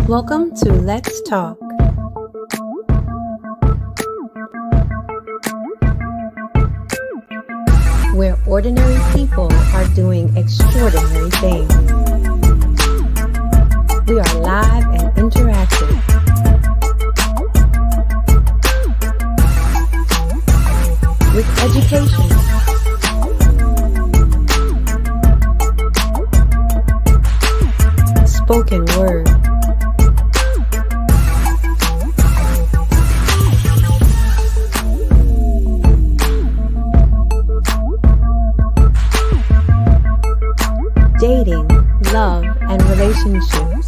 Welcome to Let's Talk. Where ordinary people are doing extraordinary things. We are live and interactive. With education. Spoken word. Dating, love, and relationships.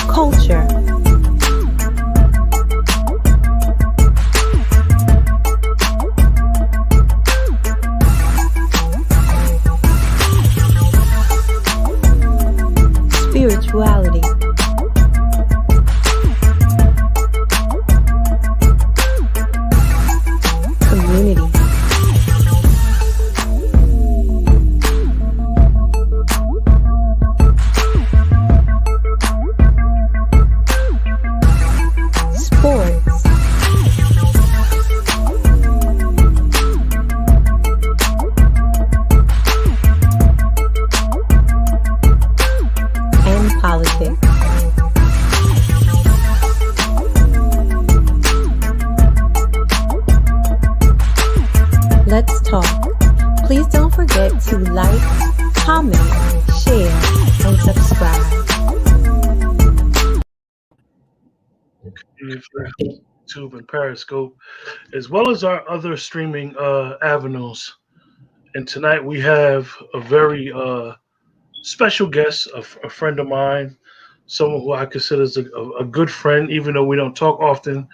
Culture. Spirituality. Community. Sports. And politics. Let's talk. Please don't forget to like, comment, share, and subscribe. YouTube and Periscope, as well as our other streaming avenues. And tonight we have a very special guest, a friend of mine, someone who I consider as a good friend, even though we don't talk often.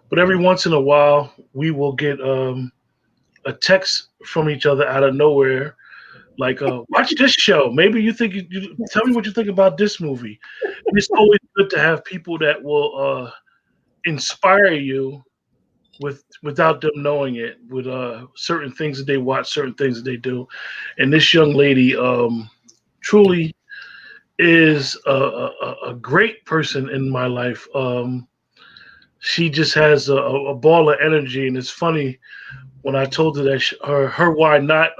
But every once in a while, we will get a text from each other out of nowhere, like, watch this show. Maybe you tell me what you think about this movie. And it's always good to have people that will inspire you without them knowing it, with certain things that they watch, certain things that they do. And this young lady truly is a great person in my life. She just has a ball of energy, and it's funny when I told her that her why not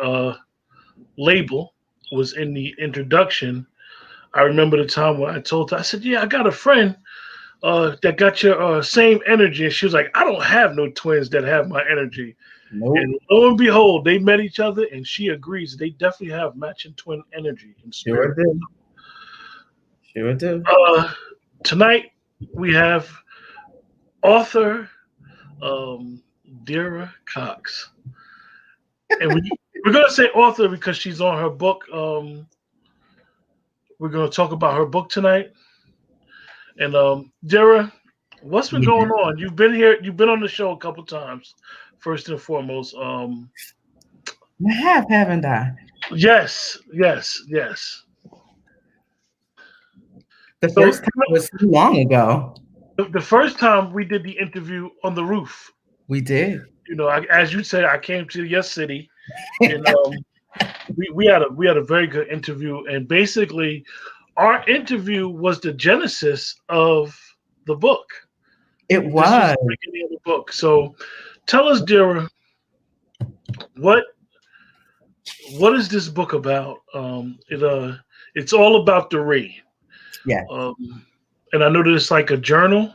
label was in the introduction. I remember the time when I told her, I said, "Yeah, I got a friend that got your same energy." And she was like, "I don't have no twins that have my energy." Nope. And lo and behold, they met each other, and she agrees they definitely have matching twin energy and Sure spirit. do. Sure do. Tonight we have author Dira Cox, and we're gonna say author because she's on her book. We're gonna talk about her book tonight. And Dira, what's been going on? You've been here. You've been on the show a couple times. First and foremost, I have, haven't I? yes. The So first time was so long ago. the first time we did the interview on the roof, We did. as you said, I came to your city, and we had a very good interview, and basically, our interview was the genesis of the book. It This was was. the beginning of the book. So, tell us, Dira, what is this book about? It's all about the Ray. Yeah. And I know that it's like a journal.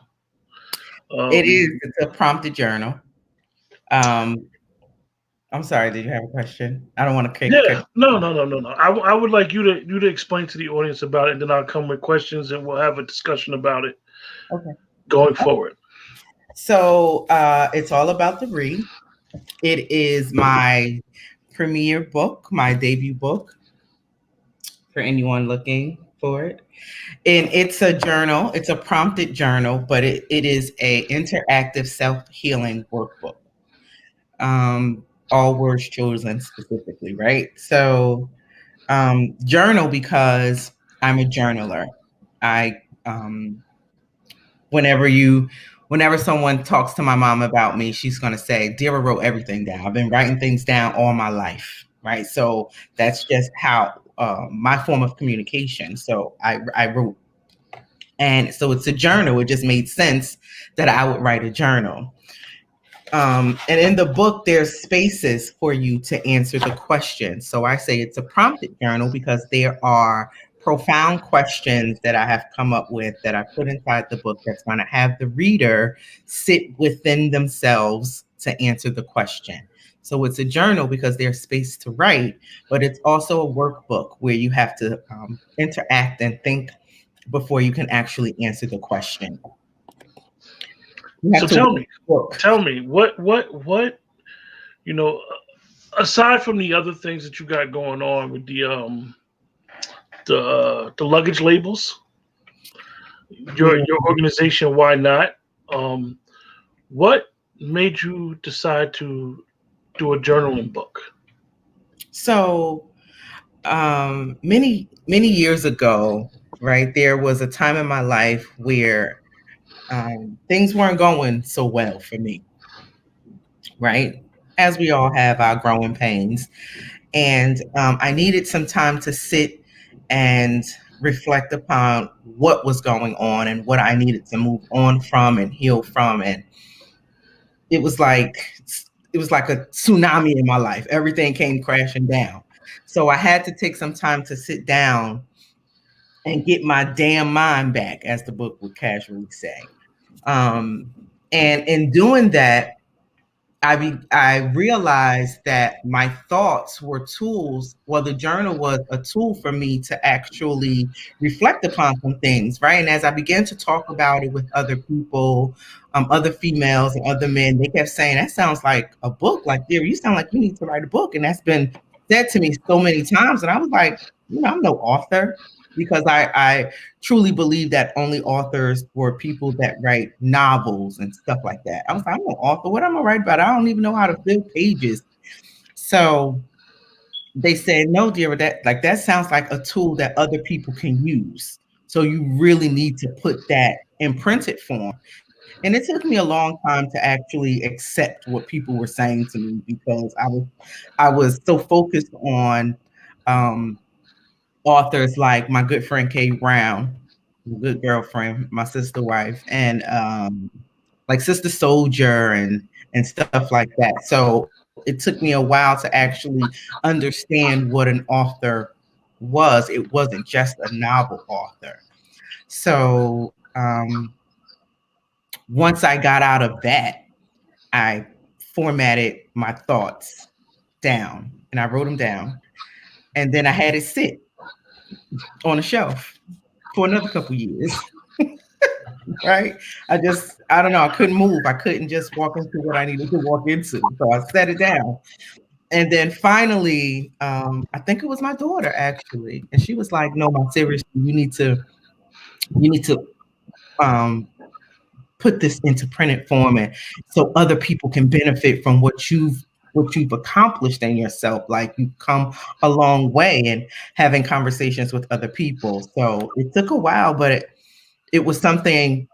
It is. It's a prompted journal. I'm sorry. Did you have a question? I don't want to kick. No. I would like you to explain to the audience about it, and then I'll come with questions, and we'll have a discussion about it. Okay. Going forward. So it's all about the Ray. It is my premiere book, my debut book, for anyone looking for it. And it's a journal. It's a prompted journal, but it is a interactive self-healing workbook. All words chosen specifically, right? So journal because I'm a journaler. I whenever you whenever someone talks to my mom about me, she's going to say, Dira wrote everything down. I've been writing things down all my life, right? So that's just how my form of communication. So I wrote, and so it's a journal. It just made sense that I would write a journal. And in the book, there's spaces for you to answer the question. So I say it's a prompted journal because there are profound questions that I have come up with that I put inside the book that's going to have the reader sit within themselves to answer the question. So it's a journal because there's space to write, but it's also a workbook where you have to interact and think before you can actually answer the question. You So have to work. tell me, what you know, aside from the other things that you got going on with the luggage labels, your organization, why not? Um, what made you decide to do a journaling book? So many years ago, right, there was a time in my life where things weren't going so well for me, right? As we all have our growing pains. And I needed some time to sit and reflect upon what was going on and what I needed to move on from and heal from. And it was like it was like a tsunami in my life. Everything came crashing down. So I had to take some time to sit down and get my damn mind back, as the book would casually say. Um, and in doing that, I realized that my thoughts were tools. Well, the journal was a tool for me to actually reflect upon some things, right? And as I began to talk about it with other people, other females and other men, they kept saying, "That sounds like a book. Like, dear, you sound like you need to write a book." And that's been said to me so many times. And I was like, I'm no author because I truly believe that only authors were people that write novels and stuff like that. I was like, I'm an author. What am I gonna write about? I don't even know how to fill pages. So they said, no, dear, that sounds like a tool that other people can use. So you really need to put that in printed form. And it took me a long time to actually accept what people were saying to me because I was so focused on authors like my good friend Kay Brown, good girlfriend, my sister wife, and like Sister Soldier and stuff like that. So it took me a while to actually understand what an author was. It wasn't just a novel author. So once I got out of that, I formatted my thoughts down and I wrote them down. And then I had it sit on a shelf for another couple years. Right? I don't know, I couldn't move. I couldn't just walk into what I needed to walk into. So I set it down. And then finally, I think it was my daughter actually. And she was like, no, Mom, seriously, you need to um, put this into printed form and so other people can benefit from what you've accomplished in yourself. Like you've come a long way and having conversations with other people. So it took a while, but it was something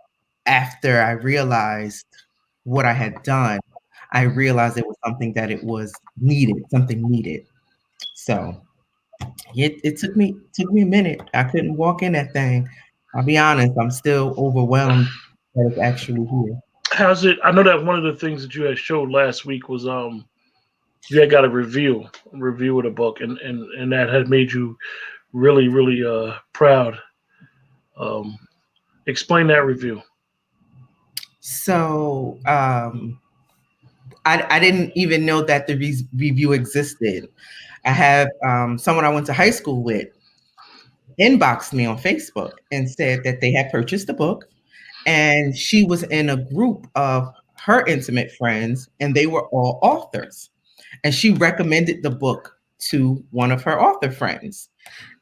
after I realized what I had done, I realized it was something that it was needed, something needed. So it took me a minute. I couldn't walk in that thing. I'll be honest, I'm still overwhelmed that it's actually here. How's it? I know that one of the things that you had showed last week was you had got a review of the book, and that had made you really proud. Um, explain that review. So I didn't even know that the review existed. I had someone I went to high school with inboxed me on Facebook and said that they had purchased the book and she was in a group of her intimate friends and they were all authors. And she recommended the book to one of her author friends.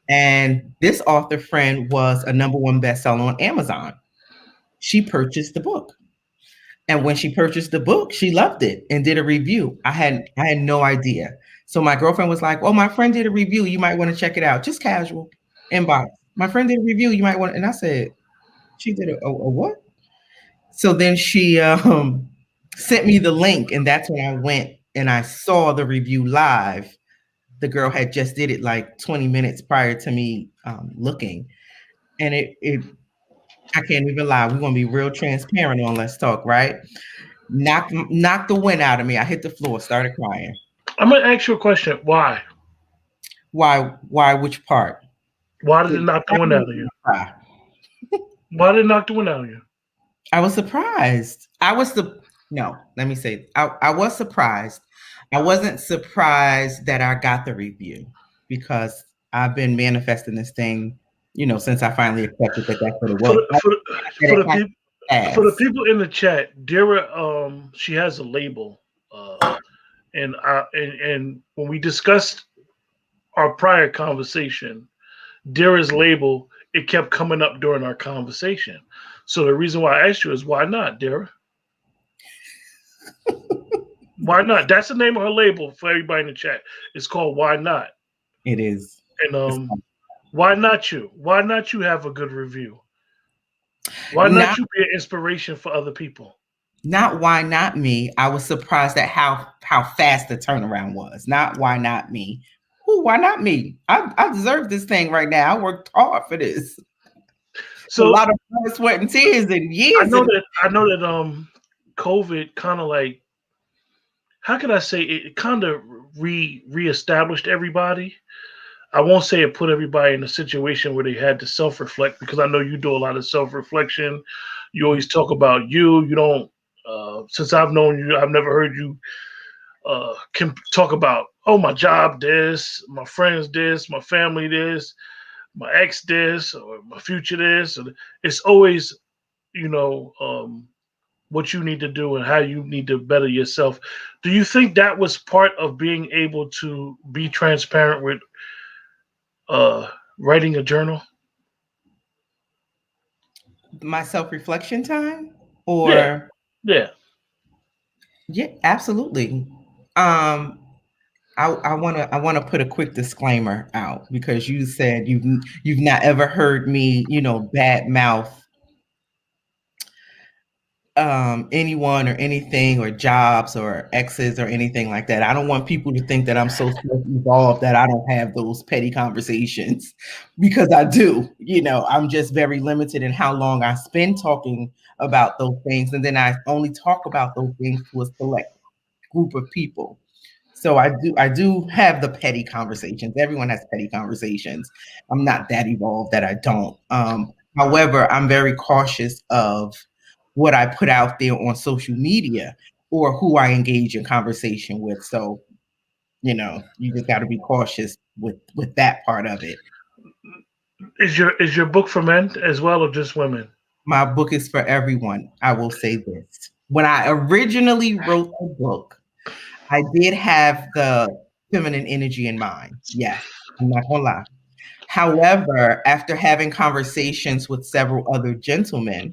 And this author friend was a number one bestseller on Amazon. She purchased the book. And when she purchased the book, she loved it and did a review. I had no idea. So my girlfriend was like, "Oh, my friend did a review. You might want to check it out. Just casual inbox. My friend did a review. You might want." And I said, "She did a what?" So then she sent me the link, and that's when I went and I saw the review live. The girl had just did it like 20 minutes prior to me looking, and it I can't even lie. We're gonna be real transparent on Let's Talk, right? Knocked the wind out of me. I hit the floor, started crying. I'm gonna ask you a question. Why? Why? Why? Which part? Why did it The knock the wind out of you? cry. Why did it knock the wind out of you? I was surprised. No, let me say, I was surprised. I wasn't surprised that I got the review because I've been manifesting this thing, since I finally accepted that that's what it For was. the for the, That for it the had people for the passed. people in the chat, Dira, she has a label, and when we discussed our prior conversation, Dira's label, it kept coming up during our conversation. So the reason why I asked you is why not, Dira? Why not? That's the name of her label for everybody in the chat. It's called Why Not. It is. And It's why not you? Why not you have a good review? Why not not you be an inspiration for other people? not why not me. I was surprised at how fast the turnaround was. Not why not me. Who? Why not me? I deserve this thing right now. I worked hard for this. A So lot of blood, sweat, and tears, and I years. know And that I know that COVID kind of like, how can I say it, kind of reestablished everybody. I won't say it put everybody in a situation where they had to self reflect, because I know you do a lot of self reflection. You always talk about you. You don't. Since I've known you, I've never heard you can talk about, oh, my job this, my friends this, my family this, my ex this, or my future this. Or it's always, you know um, what you need to do and how you need to better yourself. Do you think that was part of being able to be transparent with uh, writing a journal? my self-reflection time, Yeah, or yeah. yeah, absolutely. Um, I wanna put a quick disclaimer out because you said you've not ever heard me, bad mouth anyone or anything or jobs or exes or anything like that. I don't want people to think that I'm so self-evolved that I don't have those petty conversations because I do. I'm just very limited in how long I spend talking about those things. And then I only talk about those things to a select group of people. So I do have the petty conversations. Everyone has petty conversations. I'm not that evolved that I don't. However, I'm very cautious of what I put out there on social media or who I engage in conversation with. So, you just got to be cautious with that part of it. Is your book for men as well, or just women? My book is for everyone. I will say this. When I originally wrote the book, I did have the feminine energy in mind. Yes, I'm not gonna lie. However, after having conversations with several other gentlemen,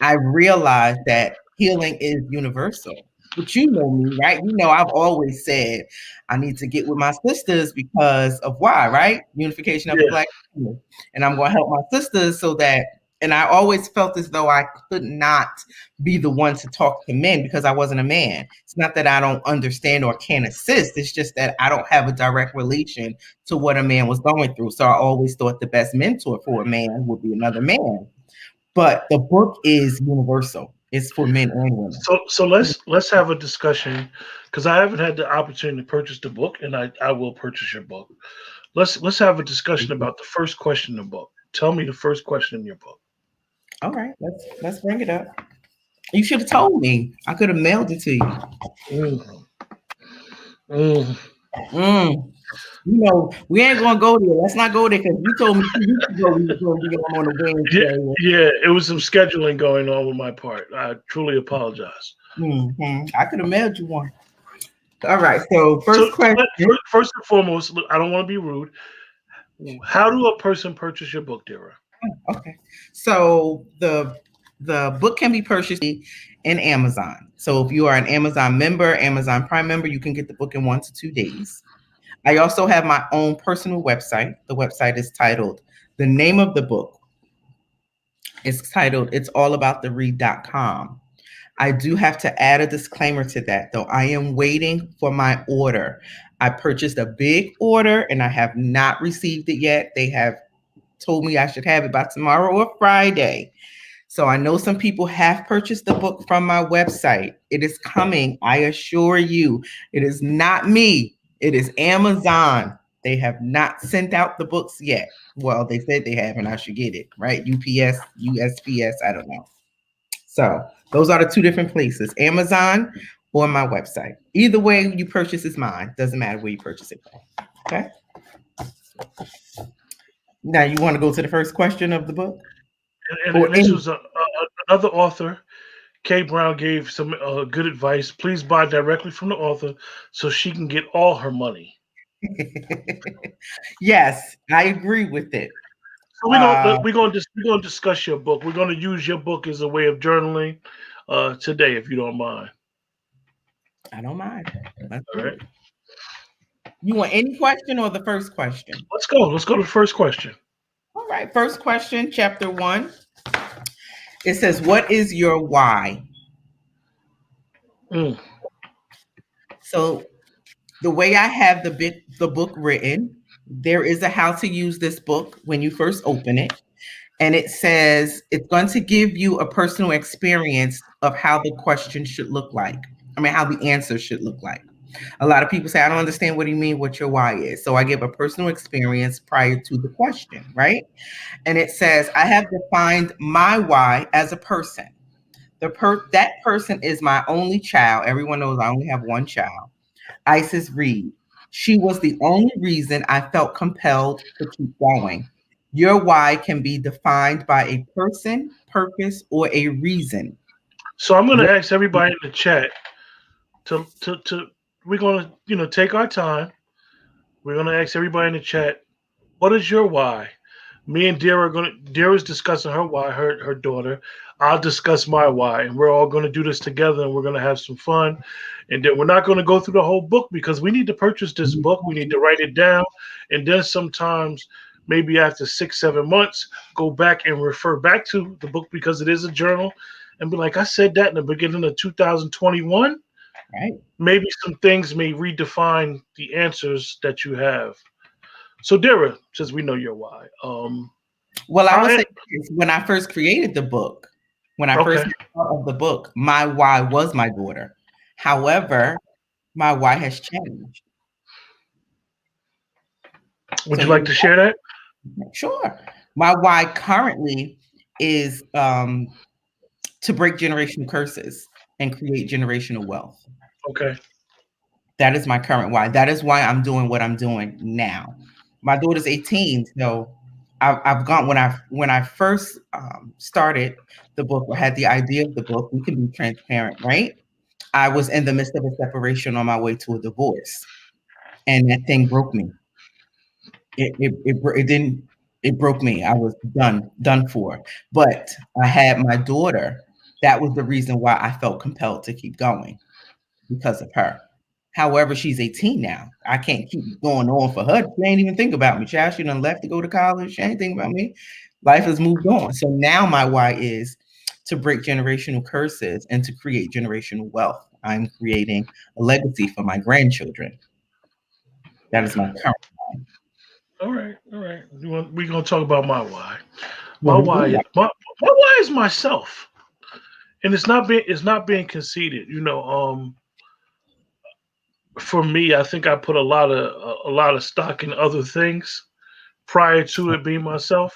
I realized that healing is universal. But you know me, right? I've always said I need to get with my sisters because of why, right? Unification of the Yeah. Black family. And I'm going to help my sisters so that, and I always felt as though I could not be the one to talk to men because I wasn't a man. It's not that I don't understand or can't assist. It's just that I don't have a direct relation to what a man was going through. So I always thought the best mentor for a man would be another man. But the book is universal. It's for men and women. So let's have a discussion, because I haven't had the opportunity to purchase the book, and I will purchase your book. Let's have a discussion about the first question in the book. Tell me the first question in your book. All right, let's bring it up. You should have told me. I could have mailed it to you. Mm, mm. Mm. We ain't gonna go there. Let's not go there because you told me 2 weeks ago we were gonna be on a Yeah, Wednesday. yeah. It was some scheduling going on with my part. I truly apologize. I could have mailed you one. All right. So So first question. first and foremost, look, I don't want to be rude. How do a person purchase your book, Dira? Okay. So the book can be purchased in Amazon. So if you are an Amazon member, Amazon Prime member, you can get the book in 1 to 2 days. I also have my own personal website. The website is titled, the name of the book, It's titled It's All About the Read.com. I do have to add a disclaimer to that, though. I am waiting for my order. I purchased a big order and I have not received it yet. They have told me I should have it by tomorrow or Friday. So I know some people have purchased the book from my website. It is coming. I assure you, it is not me. It is Amazon. They have not sent out the books yet. Well, they said they have, and I should get it, right? UPS, USPS, I don't know. So those are the two different places, Amazon or my website. Either way you purchase is mine. Doesn't matter where you purchase it from. Okay. Now you want to go to the first question of the book? Or And this any was another author. Kay Brown gave some good advice. Please buy directly from the author so she can get all her money. Yes, I agree with it. So Uh, we're gonna discuss your book. We're gonna use your book as a way of journaling today, if you don't mind. I don't mind. Let's All do right, it. You want any question or the first question? let's go. Let's go to the first question. All right, first question, chapter 1. It says, "What is your why?" Mm. So the way I have the book written, there is a how to use this book when you first open it. And it says it's going to give you a personal experience of how the question should look like. I mean, how the answer should look like. A lot of people say, I don't understand what do you mean, what your why is. So I give a personal experience prior to the question, right? And it says, I have defined my why as a person. That person is my only child. Everyone knows I only have one child. Isis Reed. She was the only reason I felt compelled to keep going. Your why can be defined by a person, purpose, or a reason. So I'm gonna What- ask everybody in the chat to we're gonna take our time. We're gonna ask everybody in the chat, what is your why? Me and Dira are gonna Dira's discussing her why, her daughter. I'll discuss my why, and we're all gonna do this together, and we're gonna have some fun. And then we're not gonna go through the whole book because we need to purchase this book. We need to write it down, and then sometimes, maybe after 6, 7 months, go back and refer back to the book because it is a journal, and be like, I said that in the beginning of 2021. Right. Maybe some things may redefine the answers that you have. So, Dara, since we know your why, Well, I will how? say this, when I first created the book, when I first Okay. thought of the book, my why was my daughter. However, my why has changed. Would So you like you to share that? sure. My why currently is to break generational curses and create generational wealth. Okay. That is my current why. That is why I'm doing what I'm doing now. My daughter's 18, so I've gone when I first started the book or had the idea of the book. We can be transparent, right? I was in the midst of a separation on my way to a divorce, and that thing broke me. It didn't. It broke me. I was done for. But I had my daughter. That was the reason why I felt compelled to keep going because of her. However, she's 18 now. I can't keep going on for her. She ain't even think about me. Child, she done left to go to college. She ain't think about me. Life has moved on. So now my why is to break generational curses and to create generational wealth. I'm creating a legacy for my grandchildren. That is my current. All right. All right. We're gonna talk about my why. What is your why? My why is myself, and it's not being conceited. For me, I think I put a lot of stock in other things prior to it being myself.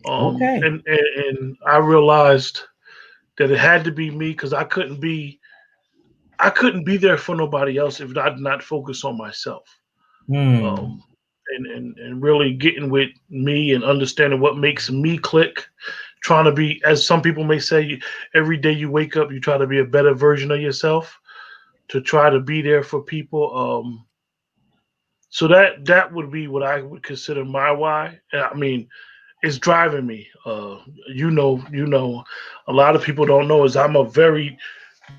Okay. And I realized that it had to be me because I couldn't be there for nobody else if I did not focus on myself. Hmm. Um, and really getting with me and understanding what makes me click. Trying to be, as some people may say, every day you wake up, you try to be a better version of yourself to try to be there for people. So that would be what I would consider my why. And I mean, it's driving me. A lot of people don't know is I'm a very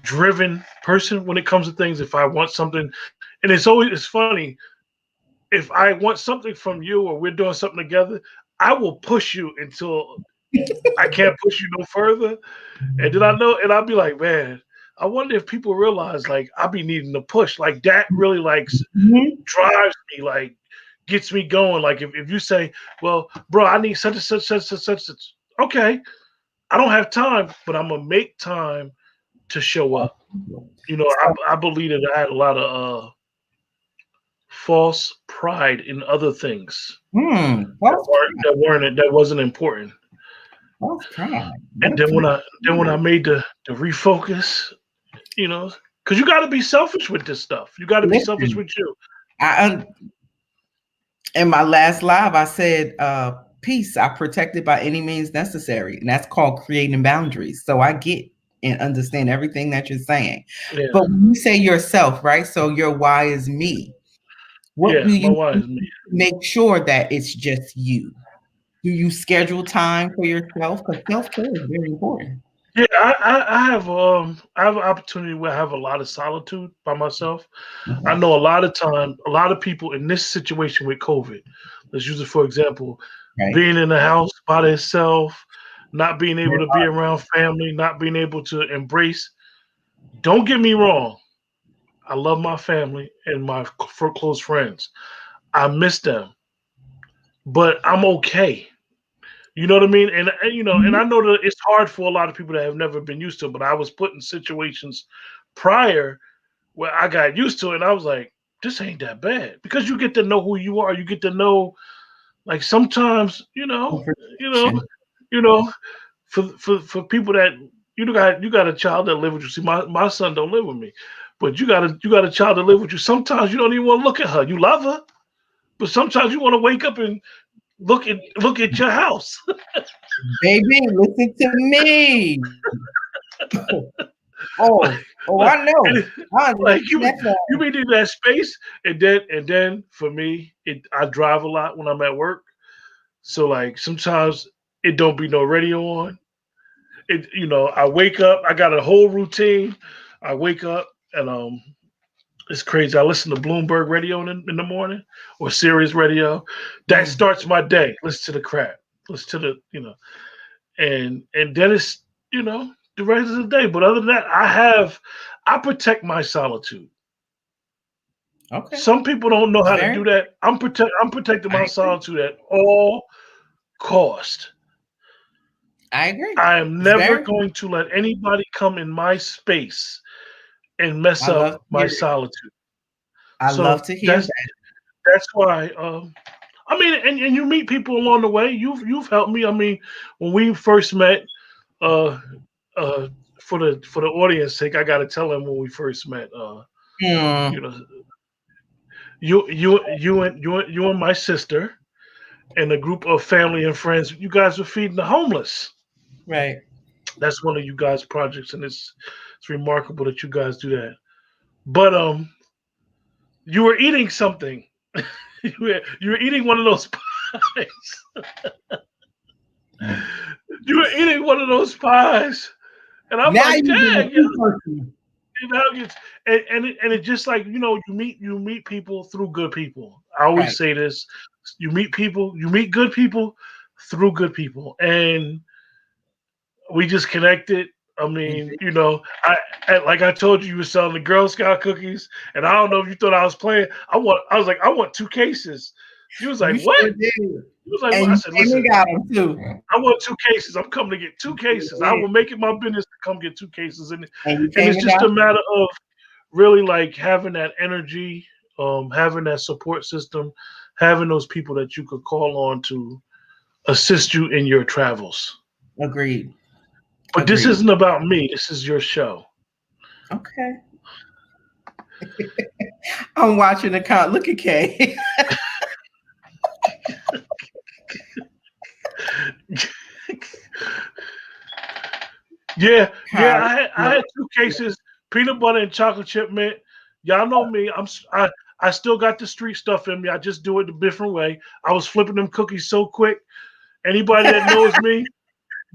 driven person when it comes to things. If I want something, and it's funny, if I want something from you or we're doing something together, I will push you until I can't push you no further. And then I know, and I'll be like, man, I wonder if people realize like I be needing to push. Like that really like Mhm. drives me, like gets me going. Like if you say, well, bro, I need such and such, such and such, such. Okay, I don't have time, but I'm gonna make time to show up. You know, So, I believe that I had a lot of false pride in other things false that wasn't important. false pride. What And a then when great I word. made the refocus, you know, because you got to be selfish with this stuff. You got to be selfish Listen, with you. I in my last live, I said, peace, I protected by any means necessary. And that's called creating boundaries. So I get and understand everything that you're saying. Yeah, But when you say yourself, right? So your why is me. What do yeah. My you wife do is me. to make sure that it's just you? Do you schedule time for yourself? Because self-care is very important. Yeah, I have an opportunity where I have a lot of solitude by myself. I Okay. know a lot of time, a lot of people in this situation with COVID. Let's use it for example, Right. being in the house by themselves, not being able Very to be hard. around family, not being able to embrace. Don't get me wrong. I love my family and my close friends. I miss them, but I'm okay. You know what I mean? And you know, and Mhm. I know that it's hard for a lot of people that have never been used to it, but I was put in situations prior where I got used to it and I was like, this ain't that bad. Because you get to know who you are. You get to know like sometimes, you know, Imperfection. you know, for people that you got a child that live with you. See, my son don't live with me. But you got a child that live with you. Sometimes you don't even want to look at her. You love her, but sometimes you want to wake up and look at your house. Baby, listen to me. Oh, oh, like, I know. and I like understand that. you may need that space, and then for me, I drive a lot when I'm at work, so like sometimes it don't be no radio on. I wake up, I got a whole routine. I wake up and it's crazy. I listen to Bloomberg radio in the morning or Sirius radio. That Mm. starts my day. Listen to the crap. Listen to and then it's the rest of the day. But other than that, I protect my solitude. Okay. Some people don't know It's how to very, do that. I'm protecting I my agree. solitude at all cost. I agree. I am It's never very, going to let anybody come in my space and mess I up love to my hear it. solitude. I love So to hear that's that. that's why. I mean, and you meet people along the way. You've helped me. I mean, when we first met, uh, uh, for the audience sake, I got to tell them when we first met. Mm, You know, you and my sister and a group of family and friends. You guys were feeding the homeless. right. That's one of you guys' projects, and it's remarkable that you guys do that. But you were eating something. You were eating one of those pies. You were eating one of those pies, and I'm Now like, you're being dang, too personal. nuggets. And it's just like you meet people through good people. I always Right. say this: you meet good people through good people, and we just connected. I mean, Indeed. like I told you, you were selling the Girl Scout cookies, and I don't know if you thought I was playing. I was like, I want 2 cases. You was like, You what? sure did. You was like, And what? I you said, came and listen, got them too. I want 2 cases. I'm coming to get two You cases. I did. will make it my business to come get 2 cases, And you and came it's and just got a matter of really like having that energy, having that support system, having those people that you could call on to assist you in your travels. them. Agreed. But this Agreed. isn't about me. This is your show. Okay. I'm watching the count. Look at Kay. Yeah, yeah. How? I had 2 cases, peanut butter and chocolate chip mint. Y'all know me. I still got the street stuff in me. I just do it a different way. I was flipping them cookies so quick. Anybody that knows me,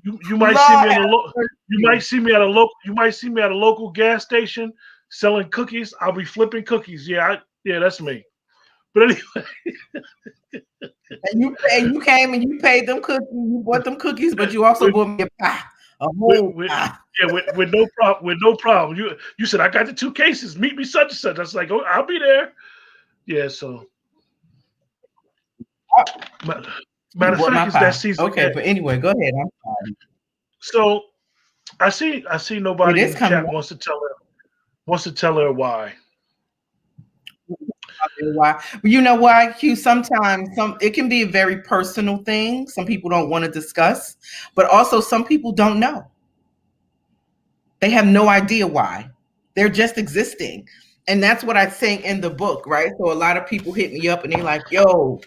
you might see Lord me in a have you might mercy. see me at a local you might see me at a local gas station selling cookies. I'll be flipping cookies. Yeah, that's me. But anyway, And you came and you paid them cookies. You bought them cookies, but you also with, bought me a pie, a with, whole with pie. yeah, with no problem, with no problem. You said I got the two cases. Meet me such and such. I was like, oh, I'll be there. Yeah. So ma- You matter of bought fact, my it's that pie. season Okay, again. but anyway, go ahead. So I see It nobody in is the coming chat wants to tell her why. up. Why? You know why, Q? Sometimes it can be a very personal thing. Some people don't want to discuss, but also some people don't know. They have no idea why. They're just existing. And that's what I say in the book, right? So a lot of people hit me up and they're like, yo,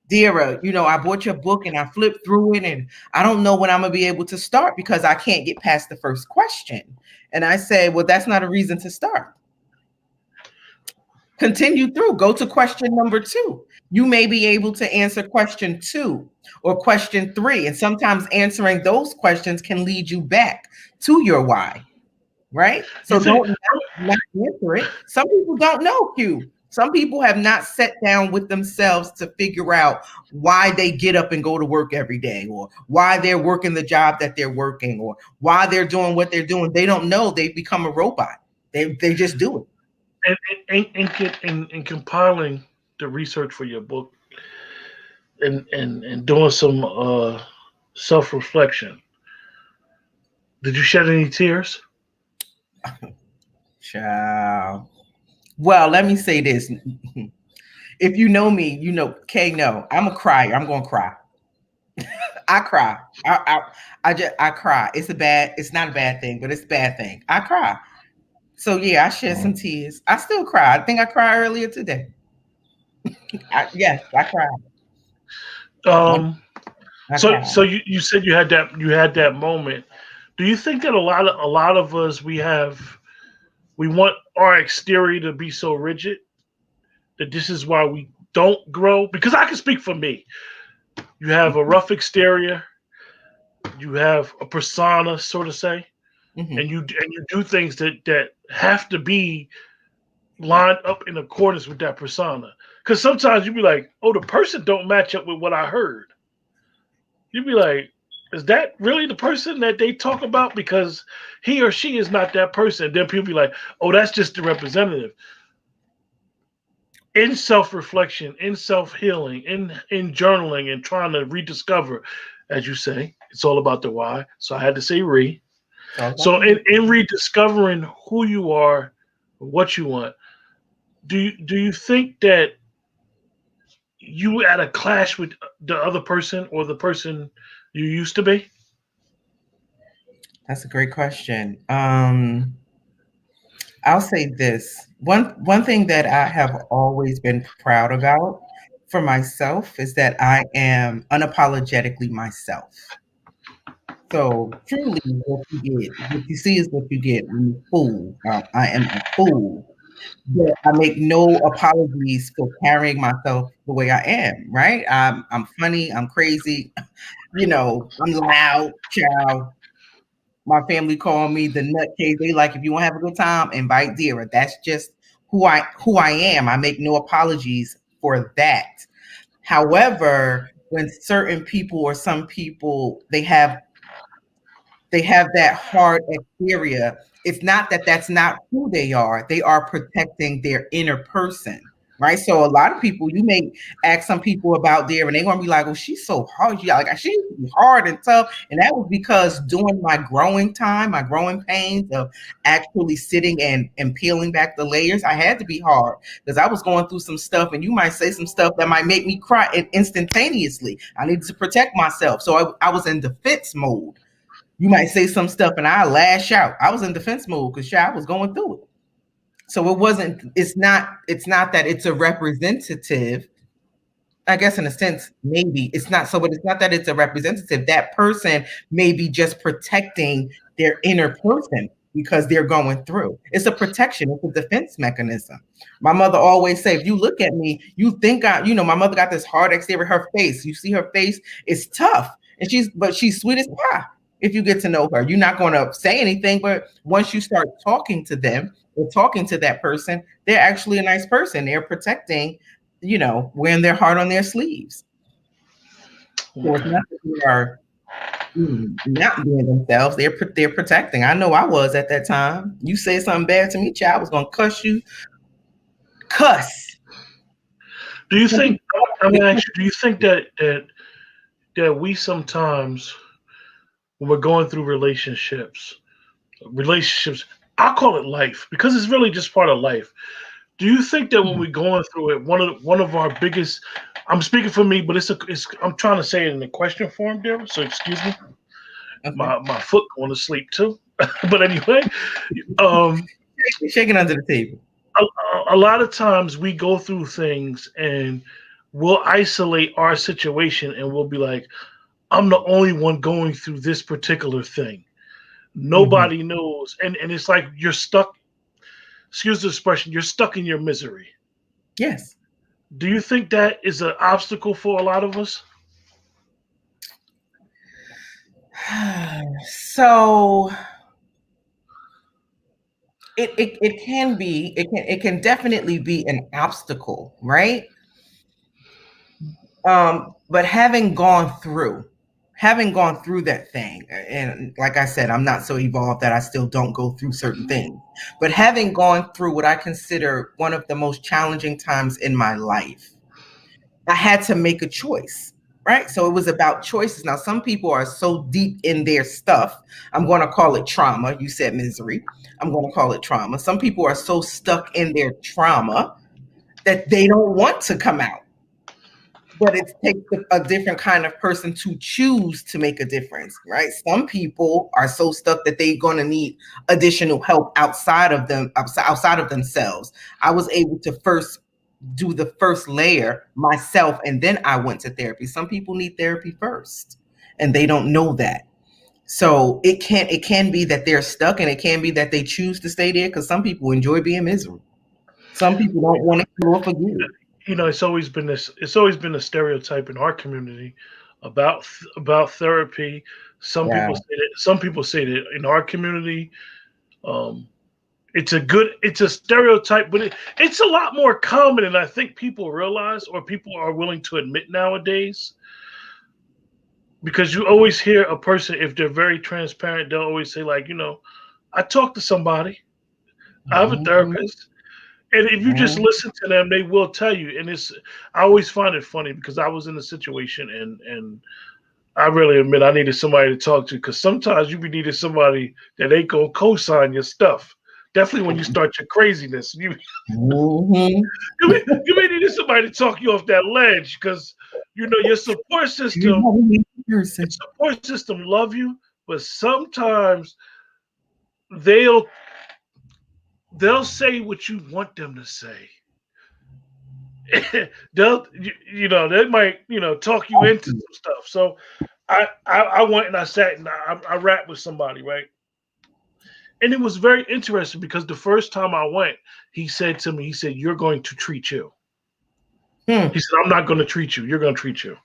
Dira, I bought your book and I flipped through it and I don't know when I'm gonna be able to start because I can't get past the first question. And I say, well, that's not a reason to start. Continue through. Go to question number 2. You may be able to answer question 2 or question 3. And sometimes answering those questions can lead you back to your why. Right? You So think? don't not answer it. Some people don't know, Q. Some people have not sat down with themselves to figure out why they get up and go to work every day, or why they're working the job that they're working, or why they're doing what they're doing. They don't know. They become a robot. They just do it. And compiling the research for your book and doing some self reflection. Did you shed any tears? Ciao. Well, let me say this. If you know me, Kay, no, I'm a crier. I'm gonna cry. I cry. I cry. It's not a bad thing, but it's a bad thing. I cry. So yeah, I shed some tears. I still cry. I think I cried earlier today. Yes, I cried. Um. I So cried. you said you had that moment. Do you think that a lot of us we want our exterior to be so rigid that this is why we don't grow? Because I can speak for me. You have a rough exterior, you have a persona, so to say, Mm-hmm. and you do things that have to be lined up in accordance with that persona. Because sometimes you be like, oh, the person don't match up with what I heard. You'd be like, is that really the person that they talk about? Because he or she is not that person. Then people be like, oh, that's just the representative. In self reflection, in self healing, in journaling, and trying to rediscover, as you say, it's all about the why. So I had to say re. It's all about So the in rediscovering who you are, what you want, do you think that you at a clash with the other person or the person you used to be? That's a great question. I'll say this. One thing that I have always been proud about for myself is that I am unapologetically myself. So truly, what you see is what you get. I'm a fool. I am a fool. But I make no apologies for carrying myself the way I am. Right? I'm funny. I'm crazy. I'm loud, child. My family call me the nutcase. They like, if you want to have a good time, invite Dira. That's just who I am. I make no apologies for that. However, when certain people or some people they have that hard exterior. It's not that that's not who they are. They are protecting their inner person, right? So a lot of people, you may ask some people about there, and they're gonna be like, "Well, she's so hard. Yeah, like she used to be hard and tough." And that was because during my growing time, my growing pains of actually sitting and peeling back the layers, I had to be hard because I was going through some stuff, and you might say some stuff that might make me cry instantaneously. I needed to protect myself, so I was in defense mode. You might say some stuff and I lash out. I was in defense mode because I was going through it. So it's not that it's a representative. I guess in a sense, maybe it's not so, but it's not that it's a representative. That person may be just protecting their inner person because they're going through. It's a protection, it's a defense mechanism. My mother always say, if you look at me, you think my mother got this hard exterior, her face. You see her face, it's tough. But she's sweet as pie. If you get to know her, you're not going to say anything, but once you start talking to them or talking to that person, they're actually a nice person. They're protecting wearing their heart on their sleeves. So it's Okay. not that they are not being themselves. They're protecting. I know I was at that time. You say something bad to me, child, I was gonna cuss you. Cuss. Do you Some think? people I'm gonna ask you. Do you think that we sometimes, when we're going through relationships, I call it life because it's really just part of life. Do you think that when we're going through it, one of our biggest, I'm speaking for me, but I'm trying to say it in a question form, there. So excuse me, okay. my foot going to sleep too. But anyway, um, Shaking under the table. a lot of times we go through things and we'll isolate our situation and we'll be like, I'm the only one going through this particular thing. Hmm. Nobody knows, and it's like you're stuck. Excuse the expression. You're stuck in your misery. Yes. Do you think that is an obstacle for a lot of us? So it can be, it can definitely be an obstacle, right? But having gone through that thing, and like I said, I'm not so evolved that I still don't go through certain things. But having gone through what I consider one of the most challenging times in my life, I had to make a choice, right? So it was about choices. Now, some people are so deep in their stuff. I'm going to call it trauma. You said misery. I'm going to call it trauma. Some people are so stuck in their trauma that they don't want to come out. But it takes a different kind of person to choose to make a difference, right? Some people are so stuck that they're going to need additional help outside of themselves. I was able to first do the first layer myself, and then I went to therapy. Some people need therapy first, and they don't know that. So it can be that they're stuck, and it can be that they choose to stay there because some people enjoy being miserable. Some people don't want to heal or forgive. It's always been a stereotype in our community about therapy. Yeah. Some people say that in our community, um, it's a stereotype, but it's a lot more common than I think people realize or people are willing to admit nowadays. Because you always hear a person, if they're very transparent, they'll always say like, I talked to somebody, I have a Mhm. therapist. And if you just Mhm. listen to them, they will tell you. And I always find it funny because I was in a situation and I really admit I needed somebody to talk to because sometimes you be needing somebody that ain't gonna co-sign your stuff. Definitely when you start your craziness, Mhm. you may need somebody to talk you off that ledge because your support You system, have a new your person. support system love you, but sometimes they'll they'll say what you want them to say. They might talk you into some stuff. So I went and I sat and I rapped with somebody, right? And it was very interesting because the first time I went, he said to me, he said, "You're going to treat you." Hmm. He said, "I'm not going to treat you. You're going to treat you."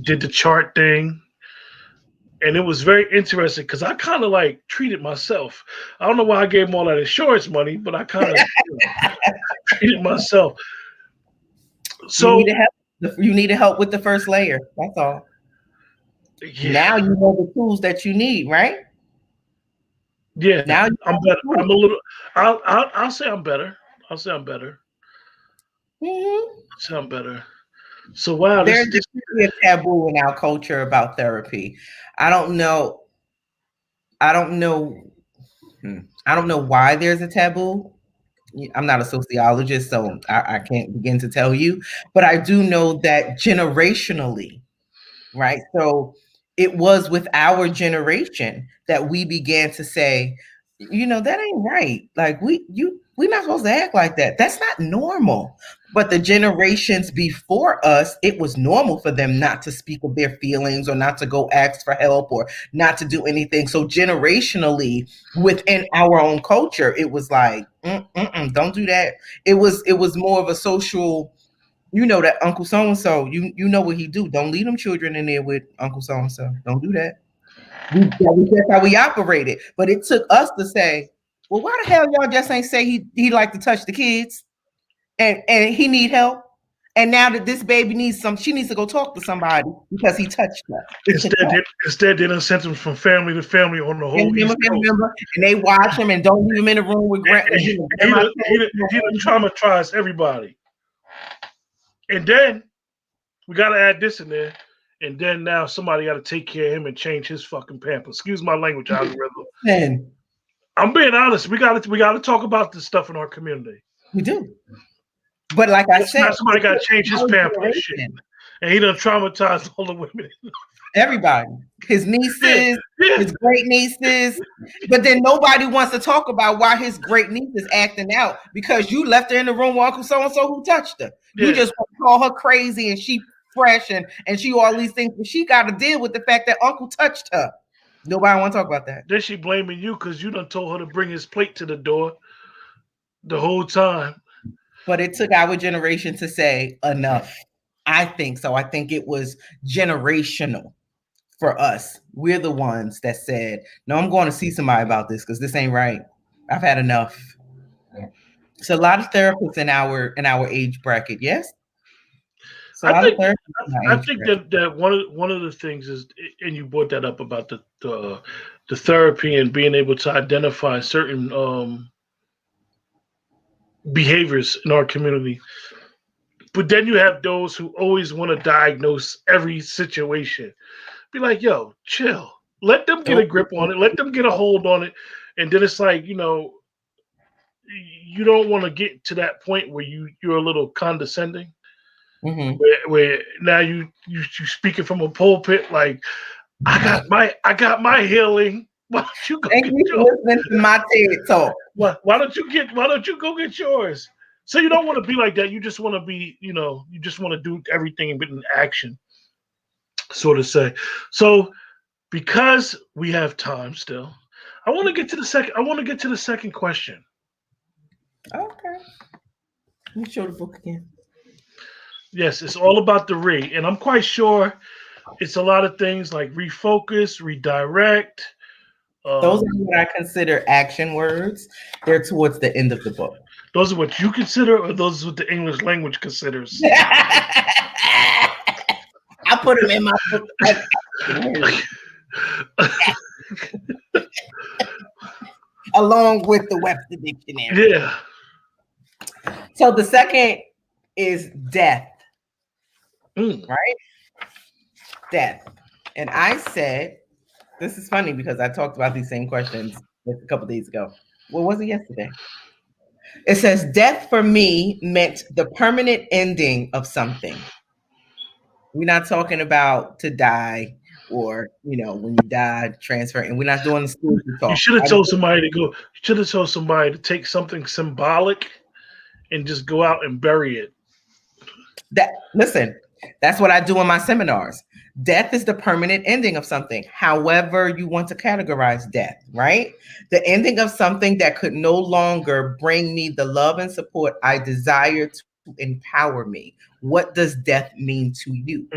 Did the chart thing, and it was very interesting because I kind of like treated myself. I don't know why I gave him all that insurance money, but I kind of treated myself. You need to So help. You need to help with the first layer. That's all. yeah, Now you know the tools that you need, right? yeah, Now you I'm have the better. tools. I'm a little. I'll say I'm better. I'll say I'm better. Mhm. I'll say I'm better. So wow, There's this definitely a taboo in our culture about therapy. I don't know. I don't know. I don't know why there's a taboo. I'm not a sociologist, so I can't begin to tell you. But I do know that generationally, right? So it was with our generation that we began to say, that ain't right. Like we're not supposed to act like that. That's not normal. But the generations before us, it was normal for them not to speak of their feelings or not to go ask for help or not to do anything. So generationally, within our own culture, it was like, don't do that. It was more of a social, that Uncle so and so, you know what he do. Don't leave them children in there with Uncle so and so. Don't do that. That's how we operated. But it took us to say, well, why the hell y'all just ain't say he like to touch the kids? and he need help. And now that this baby needs she needs to go talk to somebody because he touched her. It's a Instead, they done sent him from family to family on the whole East Coast. and they watch him and don't leave him in the room with grandma. He done traumatized everybody. And then we gotta add this in there. And then now somebody got to take care of him and change his fucking pampers. Excuse my language, algorithm. Man, I'm being honest. We got to talk about this stuff in our community. we do. But like I said, now somebody got to change his pampers shit. And he done traumatized all the women. Everybody. His nieces, his great nieces. But then nobody wants to talk about why his great niece is acting out because you left her in the room with Uncle so-and-so who touched her. You just want to call her crazy and she fresh and she all these things, but she got to deal with the fact that Uncle touched her. Nobody want to talk about that. Then she blaming you because you done told her to bring his plate to the door the whole time. But it took our generation to say enough. I think so. I think it was generational for us. We're the ones that said, no, I'm going to see somebody about this because this ain't right. I've had enough. So a lot of therapists in our age bracket, yes? So I think that one of the things is, and you brought that up about the therapy and being able to identify certain behaviors in our community. But then you have those who always want to diagnose every situation. Be like, yo, chill. Let them get a grip on it. Let them get a hold on it. And then it's like, you don't want to get to that point where you're a little condescending. Mm-hmm. Where now you speaking from a pulpit like I got my healing. Why don't you go get yours? Listen to my TED talk. Why don't you go get yours? So you don't want to be like that. You just want to be, you just want to do everything in action, so to say. So because we have time still, I want to get to the second question. Okay. Let me show the book again. Yes, it's all about the and I'm quite sure it's a lot of things like refocus, redirect. Those are what I consider action words. They're towards the end of the book. Those are what you consider, or those are what the English language considers? I put them in my book. Along with the Webster Dictionary. Yeah. So the second is death. Right? Death. And I said, this is funny because I talked about these same questions a couple days ago. What was it yesterday? It says, death for me meant the permanent ending of something. We're not talking about to die or, when you die, transfer. And we're not doing the spiritual talk. You should have told somebody to go. You should have told somebody to take something symbolic and just go out and bury it. Listen, that's what I do in my seminars. Death is the permanent ending of something, however you want to categorize death, right? The ending of something that could no longer bring me the love and support I desire to empower me. What does death mean to you?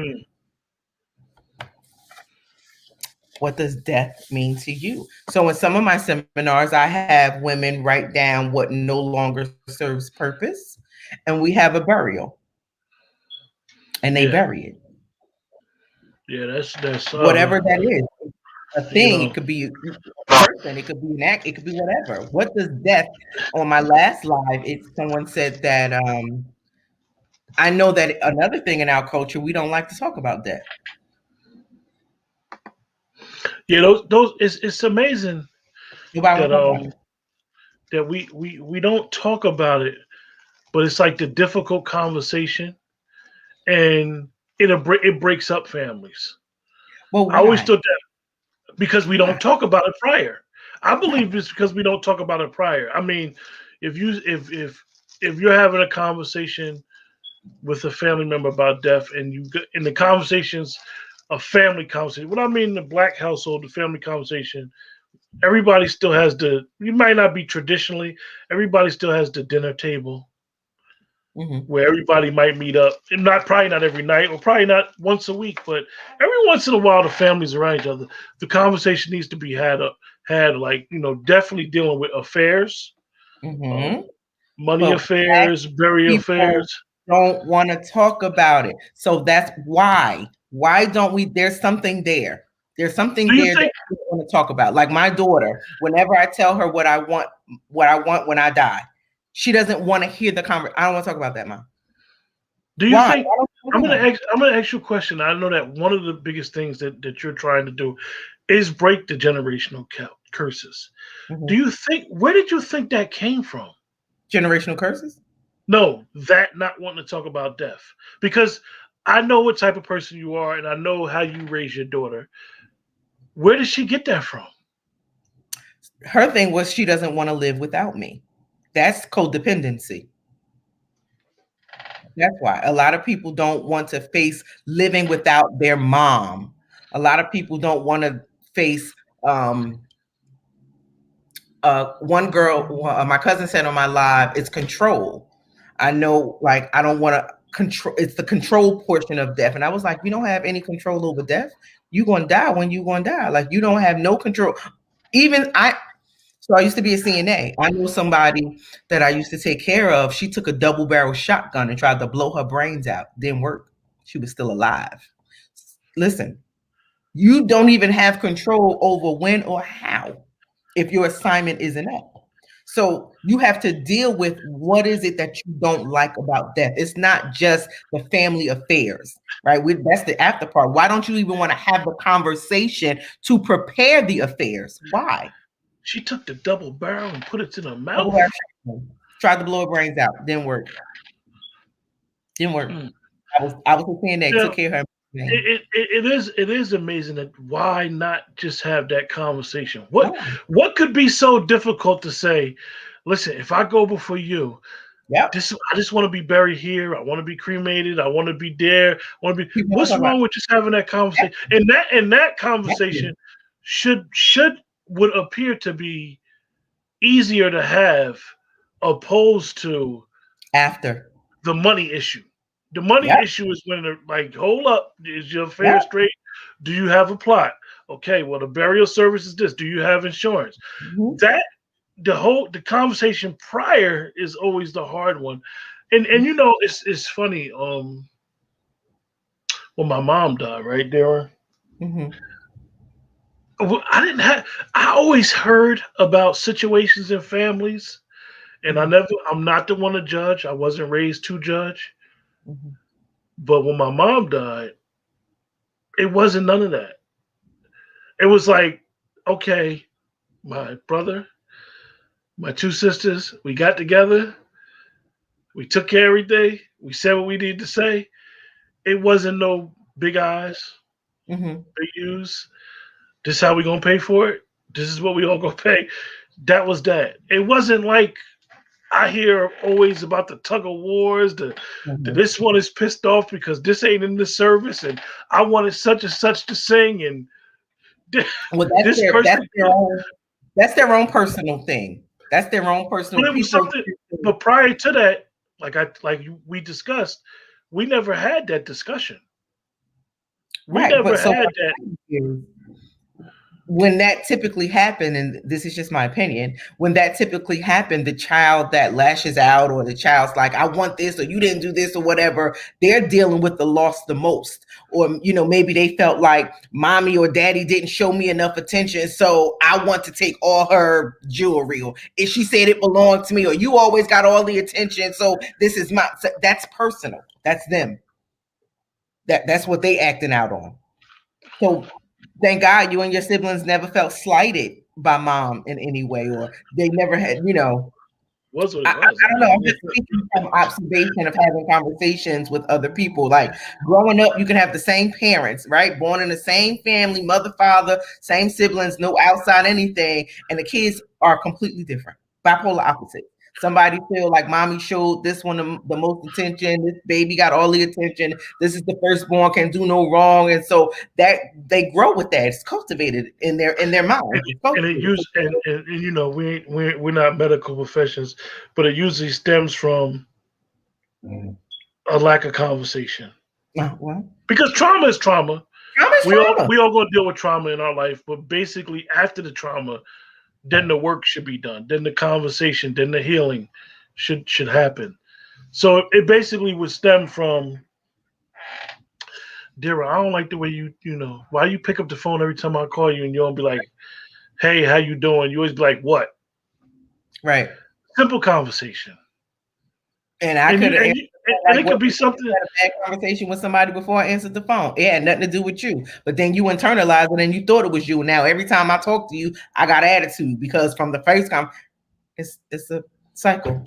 What does death mean to you? So in some of my seminars, I have women write down what no longer serves purpose, and we have a burial, and they bury it. Yeah, that's whatever that is. A thing, it could be a person, it could be an act, it could be whatever. What does death? On my last live, someone said that I know that another thing in our culture, we don't like to talk about death. Yeah, those it's amazing that we don't talk about it, but it's like the difficult conversation, and it breaks up families. Well, I always thought that because we don't talk about it prior. I believe it's because we don't talk about it prior. I mean, if you're having a conversation with a family member about death, and in the conversations, a family conversation. What I mean, in the Black household, the family conversation, everybody still has you might not be traditionally, everybody still has the dinner table where everybody might meet up. And probably not every night, or probably not once a week, but every once in a while the families around each other. The conversation needs to be had like, definitely dealing with affairs. Money But black affairs, burial people affairs. don't want to talk about it. So that's why. Why don't we? There's something there. There's something Do you there that think? we don't want to talk about. Like my daughter, whenever I tell her what I want when I die, she doesn't want to hear the conversation. I don't want to talk about that, Mom. Do you Why? think? Why don't you talk about it? I'm gonna ask you a question. I know that one of the biggest things that you're trying to do is break the generational curses. Do Mhm. you think? Where did you think that came from? Generational curses? No, that not wanting to talk about death, because I know what type of person you are, and I know how you raise your daughter. Where did she get that from? Her thing was she doesn't want to live without me. That's codependency. That's why a lot of people don't want to face living without their mom. A lot of people don't want to face um one girl, my cousin said on my live, it's control. I know, like, I don't want to control, it's the control portion of death. And I was like, you don't have any control over death. You're going to die when you're going to die. Like, you don't have no control. Even so I used to be a CNA. I knew somebody that I used to take care of. She took a double barrel shotgun and tried to blow her brains out. Didn't work. She was still alive. Listen, you don't even have control over when or how if your assignment isn't up. So you have to deal with what is it that you don't like about death. It's not just the family affairs, right? That's the after part. Why don't you even want to have the conversation to prepare the affairs? Why? She took the double barrel and put it in her Double mouth. barrel shotgun. Tried to blow her brains out. Didn't work. Didn't work. Mm. I was a CNA, Now, took care of her. it is amazing that why not just have that conversation? Why? What could be so difficult to say? Listen, if I go before you, Yep. I just want to be buried here. I want to be cremated. I want to be there. I want to be. People want to What's talk about wrong with just having that it. conversation? And that Exactly. conversation should would appear to be easier to have opposed to After. the money issue. The money Yep. issue is when they're like, hold up, is your fare Yep. straight? Do you have a plot? Okay, well, the burial service is this. Do you have insurance? Mhm. That the conversation prior is always the hard one. And you know, it's funny. When my mom died, right there, Mhm. I didn't have. I always heard about situations in families, and Mhm. I'm not the one to judge. I wasn't raised to judge. Mhm. But when my mom died, it wasn't none of that. It was like, okay, my brother, my two sisters, we got together, we took care of everything, we said what we needed to say. It wasn't no big eyes, Mhm. big U's. This is how we gonna pay for it. This is what we all gonna pay. That was that. It wasn't like I hear always about the tug of wars. The Mhm. this one is pissed off because this ain't in the service, and I wanted such and such to sing, and Well, this person. that's their own personal thing. That's their own But personal it was people. something. But prior to that, we discussed, we never had that discussion. We Right. never But so had what that. happens is, when that typically happened, and this is just my opinion, when that typically happened, the child that lashes out, or the child's like, I want this, or you didn't do this, or whatever, they're dealing with the loss the most. Or, maybe they felt like mommy or daddy didn't show me enough attention, so I want to take all her jewelry, or if she said it belonged to me, or you always got all the attention, so this is my, so that's personal. That's them. That's what they acting out on. So thank God you and your siblings never felt slighted by mom in any way, or they never had, Was what it was. I don't know. I'm just speaking from observation of having conversations with other people. Like growing up, you can have the same parents, right? Born in the same family, mother, father, same siblings, no outside anything, and the kids are completely different, bipolar opposite. Somebody feel like mommy showed this one the most attention. This baby got all the attention. This is the firstborn, can do no wrong, and so that they grow with that. It's cultivated in their And, minds. It's and it cultivated. used and we're not medical professions, but it usually stems from a lack of conversation. Well, Because trauma is trauma. trauma is trauma. We all gonna deal with trauma in our life, but basically after the trauma, then the work should be done. Then the conversation, then the healing should happen. So it basically would stem from Dira. I don't like the way why you pick up the phone every time I call you and you don't be like, hey, how you doing? You always be like, what? Right. Simple conversation. And I And could you have and, answered you, and like, it could what be if you something. had a bad conversation with somebody before I answered the phone? It had nothing to do with you. But then you internalized it and you thought it was you. Now every time I talk to you, I got attitude because from the first time, it's a cycle.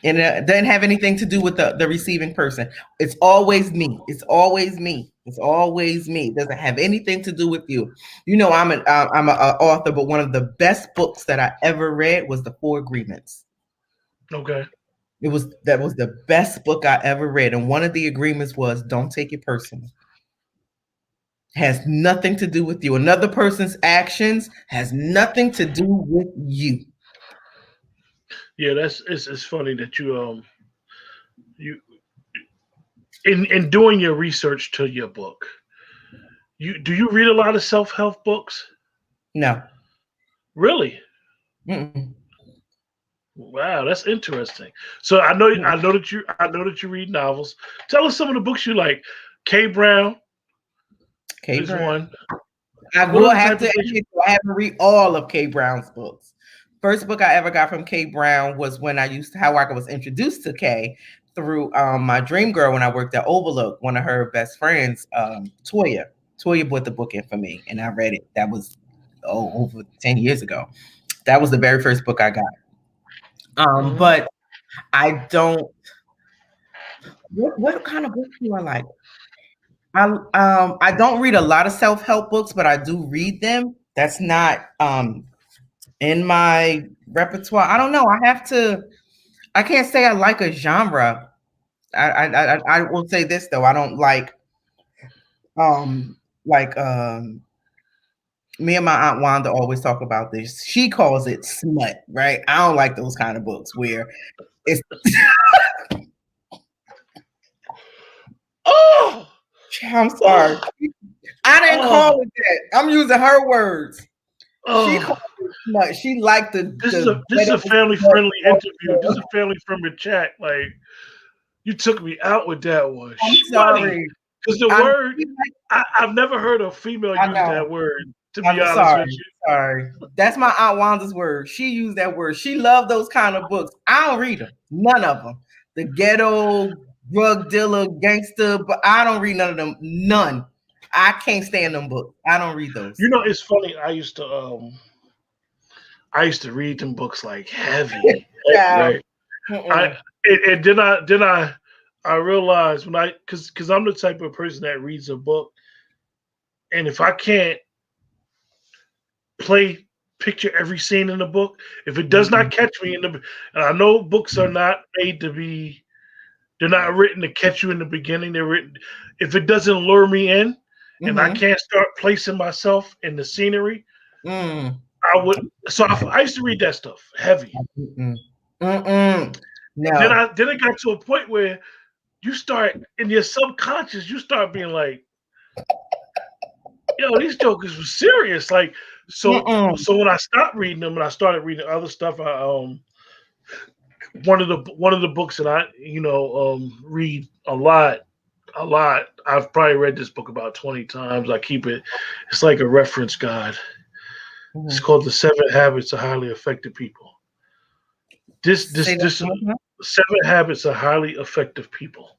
And it doesn't have anything to do with the receiving person. It's always me. It's always me. It's always me. It doesn't have anything to do with you. You know, I'm an author, but one of the best books that I ever read was The Four Agreements. Okay. That was the best book I ever read, and one of the agreements was don't take it personal. Has nothing to do with you. Another person's actions has nothing to do with you. Yeah, it's funny that you in doing your research to your book. Do you read a lot of self help books? No. Really? Mm-mm. Wow, that's interesting. So I know that you read novels. Tell us some of the books you like. K Brown K. is Brown. one. I What will are the have type to of things? admit, I haven't read all of K. Brown's books. First book I ever got from K. Brown was when how I was introduced to K through my dream girl when I worked at Overlook. One of her best friends, Toya. Toya bought the book in for me, and I read it. That was over 10 years ago. That was the very first book I got. Mhm. But I don't. What kind of books do I like? I don't read a lot of self help books, but I do read them. That's not in my repertoire. I don't know. I have to. I can't say I like a genre. I will say this though. I don't like me and my aunt Wanda always talk about this. She calls it smut, right? I don't like those kind of books where it's. Oh, I'm sorry. oh, I didn't oh, call it that. I'm using her words. She called oh. it smut. She liked This is ghetto a family smut. friendly interview. This is a family friendly chat. Like you took me out with that one. I'm Smutty. sorry. Because the I word I've never heard a female I use know. that word, to be I'm honest with sorry. you. Sorry. That's my Aunt Wanda's word. She used that word. She loved those kind of books. I don't read them. None of them. The ghetto drug dealer gangster, but I don't read none of them. None. I can't stand them books. I don't read those. It's funny. I used to read them books like heavy, Child. right? I Mm-mm. and then I realized when because I'm the type of person that reads a book, and if I can't play picture every scene in the book, if it does not Mm-mm. catch me and I know books are not made to be, they're not written to catch you in the beginning. They're written if it doesn't lure me in, and I Mm-hmm. can't start placing myself in the scenery, Mm. I would. So I used to read that stuff heavy. Mm-mm. Mm-mm. Then No. it got to a point where you start in your subconscious, you start being like, "Yo, these jokers were serious." Like, Mm-mm. so when I stopped reading them and I started reading other stuff, one of the books that I read a lot. I've probably read this book about 20 times. I keep it. It's like a reference guide. It's Mm-hmm. called The Seven Habits of Highly Effective People. This this Say that this one more Seven Habits of Highly Effective People.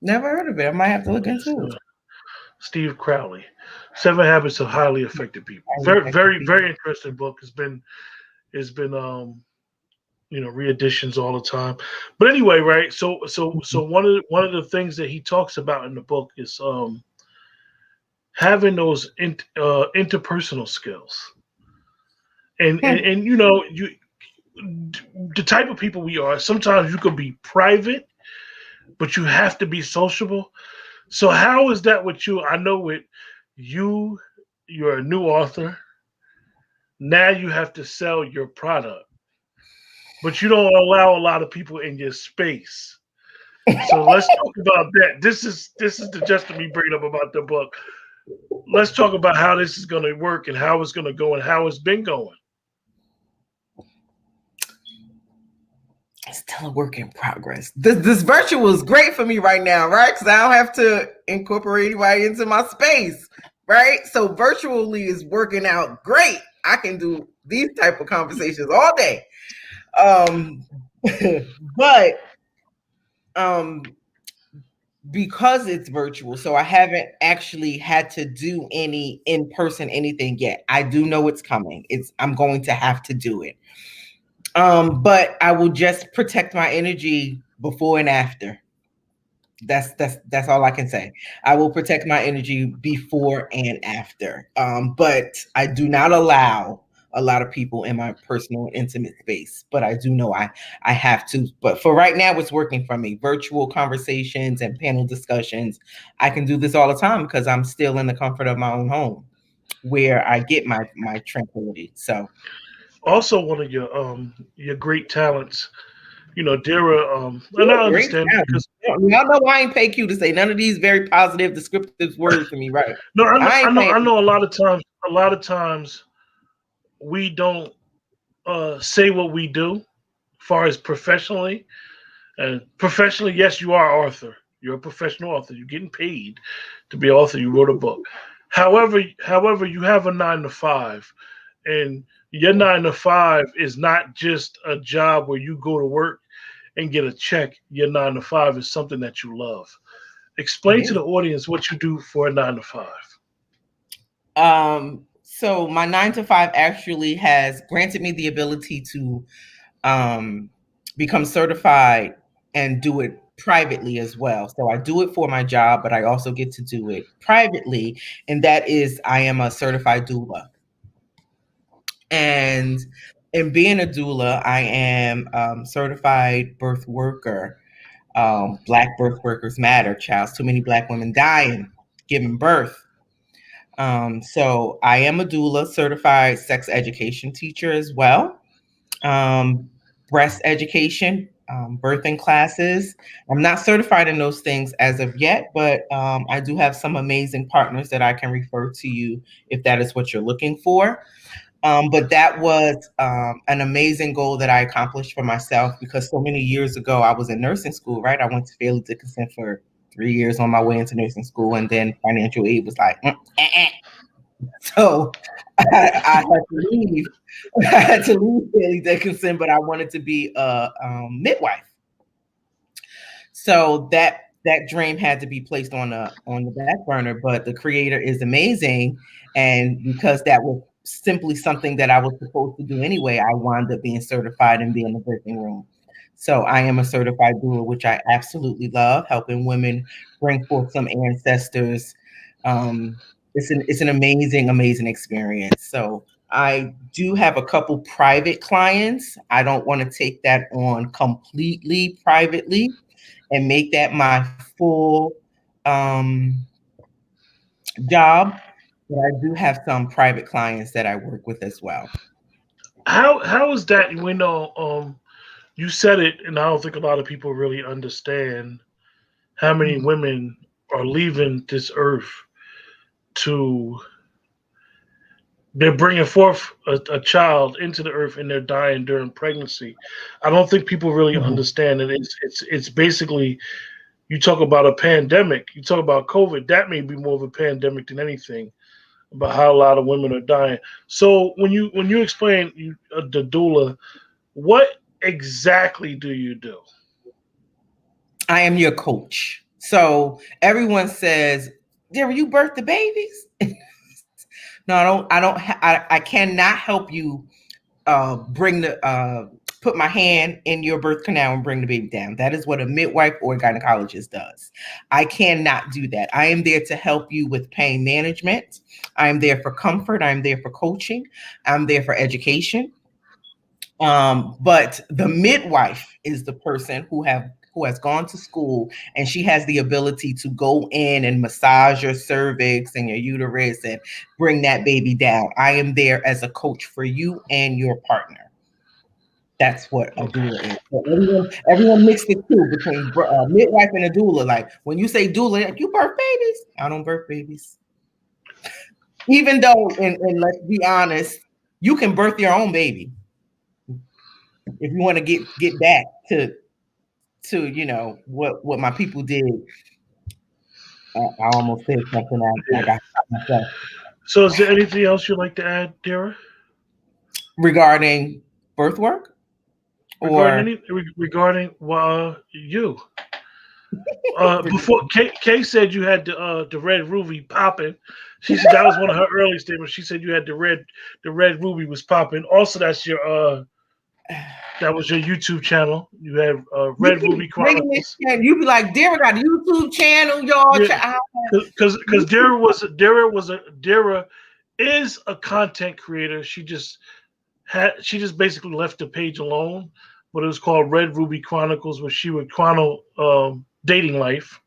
Never heard of it. I might have to look into So, it. Steve Crowley, Seven Habits of Highly Effective People. Highly Very, effective very, people. very interesting book. It's been reeditions all the time. But anyway, right? So one of the things that he talks about in the book is having those interpersonal skills, and you the type of people we are. Sometimes you could be private, but you have to be sociable. So how is that with you? I know with you, you're a new author. Now you have to sell your product, but you don't allow a lot of people in your space. So let's talk about that. This is the gist of me bringing up about the book. Let's talk about how this is going to work and how it's going to go and how it's been going. Still a work in progress. This virtual is great for me right now, right? Because I don't have to incorporate anybody into my space, right? So virtually is working out great. I can do these type of conversations all day. Um, but um, because it's virtual, so I haven't actually had to do any in person anything yet. I do know it's coming. I'm going to have to do it. But I will just protect my energy before and after. That's all I can say. I will protect my energy before and after. But I do not allow a lot of people in my personal and intimate space. But I do know I have to. But for right now, it's working for me. Virtual conversations and panel discussions. I can do this all the time because I'm still in the comfort of my own home where I get my tranquility. So Also, one of your great talents, Dira. And I great understand job. because Y'all know I ain't pay Q to say none of these very positive, descriptive words to me, right? no, I ain't paying. I know. A lot of times we don't say what we do, as far as professionally. And professionally, yes, you are Arthur. You're a professional author. You're getting paid to be an author. You wrote a book. However, you have a 9 to 5, and your 9 to 5 is not just a job where you go to work and get a check. Your 9 to 5 is something that you love. It Explain to is. the audience what you do for a 9 to 5. So my 9 to 5 actually has granted me the ability to um become certified and do it privately as well. So I do it for my job, but I also get to do it privately, and that is I am a certified doula. And in being a doula, I am certified birth worker. Black birth workers matter. Child, too many Black women dying giving birth. So I am a doula, certified sex education teacher as well. Breast education, birthing classes. I'm not certified in those things as of yet, but I do have some amazing partners that I can refer to you if that is what you're looking for. But that was an amazing goal that I accomplished for myself because so many years ago I was in nursing school, right? I went to Fairleigh Dickinson for 3 years on my way into nursing school, and then financial aid was like, so I had to leave. I had to leave Fairleigh Dickinson, but I wanted to be a midwife. So that dream had to be placed on the back burner. But the creator is amazing, and because that was simply something that I was supposed to do anyway, I wound up being certified and being in the birthing room. So I am a certified doula, which I absolutely love, helping women bring forth some ancestors. Um, it's an amazing experience. So I do have a couple private clients. I don't want to take that on completely privately and make that my full um, job. But I do have some private clients that I work with as well. How is that? We know you said it, and I don't think a lot of people really understand how many Mhm. women are leaving this earth to they're bringing forth a child into the earth and they're dying during pregnancy. I don't think people really Mhm. understand that it's basically you talk about a pandemic, you talk about COVID. That may be more of a pandemic than anything about how a lot of women are dying. So when you explain the doula, what exactly do you do? I am your coach. So everyone says, "Dara, you birth the babies?" No, I don't. I don't. I cannot help you bring the put my hand in your birth canal and bring the baby down. That is what a midwife or a gynecologist does. I cannot do that. I am there to help you with pain management. I am there for comfort. I'm there for coaching. I'm there for education. But the midwife is the person who has gone to school and she has the ability to go in and massage your cervix and your uterus and bring that baby down. I am there as a coach for you and your partner. That's what a Okay. doula is. So everyone mixed the two between midwife and a doula. Like when you say doula, like, you birth babies. I don't birth babies. Even though, and let's be honest, you can birth your own baby. if you want to get back to what my people did, I almost said something I Yeah. got myself So, is there anything else you'd like to add, Dira, regarding birth work regarding or regarding you? Before Kay said you had the red ruby popping. She said that was one of her early statements. She said you had the red ruby was popping. Also, that was your YouTube channel. You had you Red Ruby keep bringing this Chronicles. and you be like, Dira got a YouTube channel, y'all. Yeah, because Dira is a content creator. She just basically left the page alone. But it was called Red Ruby Chronicles, where she would chronicle dating life.